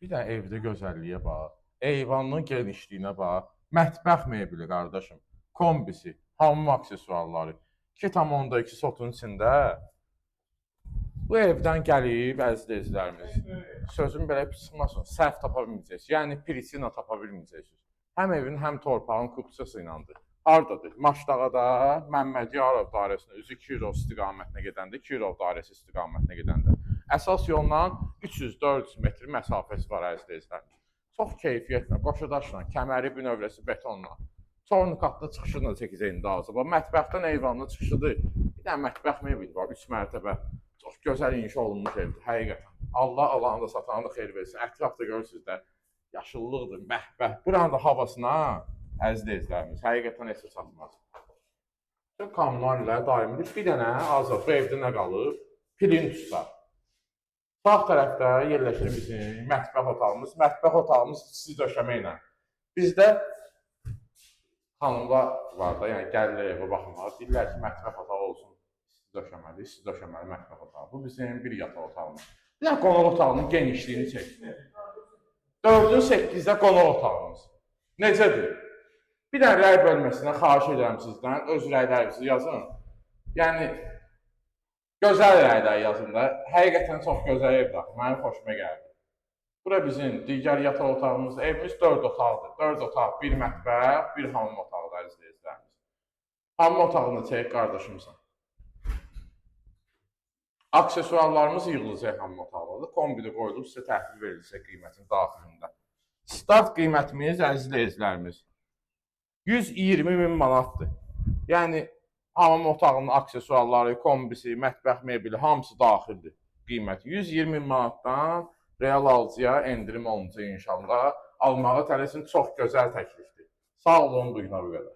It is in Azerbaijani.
Bir dənə evdə gözəlliyə bax. Eyvanın genişliyinə bax. Mətbəx mebeli qardaşım. Kombisi, hamam aksesuarları. 2,2 sotun içində. Bu evdən gəlib əziz izlərimiz. Sözüm belə pis çıxmasın. Səhv tapa bilməyəcəksiniz. Yəni prisina tapa bilməyəcəksiniz. Həm evin, həm torpağın kupçası ilandır. Hardadır? Maçdağada Məmmədiyarov dairəsinə üzü Kirov istiqamətinə gedəndə, Kirov dairəsi istiqamətinə gedəndə. Əsas yolla 300-400 metr məsafəsi var əziz izlərimiz. Çox keyfiyyətlə, qoşudaşla, kəməri bünövrəsi betonla. Tornikatlı çıxışını çəkəcək indi hazır. Mətbəxdən eyvanlı çıxışıdır. Bir dənə mətbəx mebeli var, 3 mərtəbə. Çox gözəl inşa olunmuş evdir, həqiqətən. Allah alanı da satanı da xeyir versin. Ətrafda görürsünüz də, yaşıllıqdır, məhbəh. Buranın da havasına, əziz izlərimiz, həqiqətən heç çatmaz. Tüm kommunal ilə daimidir. Bir dənə azad bu evdə nə qalır? Plintuslar. Sağ tərəfdə yerləşir bizim mətbəx otağımız. Mətbəx otağımız isti döşəmə ilə. Bizdə xanımlar var da, yəni gəlirlər evə baxmağa. Deyirlər ki, mətbəx otağı olsun. İsti döşəməli mətbəx otağı. Bu bizim bir yataq otağımız. Bir dənə qonaq otağının genişliyini çək. 4-ün 8-də qonaq otağımız. Necədir? Bir dənə rəy bölməsinə xahiş edirəm sizdən, öz rəylərinizi yazın. Yəni, gözəl rəylər yazın da. Həqiqətən çox gözəl evdir. Mənim xoşuma gəldi. Bura bizim digər yataq otağımız, evimiz 4 otaqdır. 4 otaq, bir mətbəx, bir hamam otağıdır əziz izləyicilərimiz. Hamam otağını çək qardaşımsan. Aksesuarlarımız yığılacaq hamam otaqlarda. Kombidə qoyulub sizə təhvil veriləcək qiymətin daxilində. Start qiymətimiz əziz izləyicilərimiz 120.000 manatdır. Yəni hamam otağının aksesuarları, kombisi, mətbəx mebeli hamısı daxildir qiyməti. 120.000 manatdan real alıcıya endirim olunacaq inşallah. Almağa tələsin, çox gözəl təklifdir. Sağ olun, bu günə bu qədər.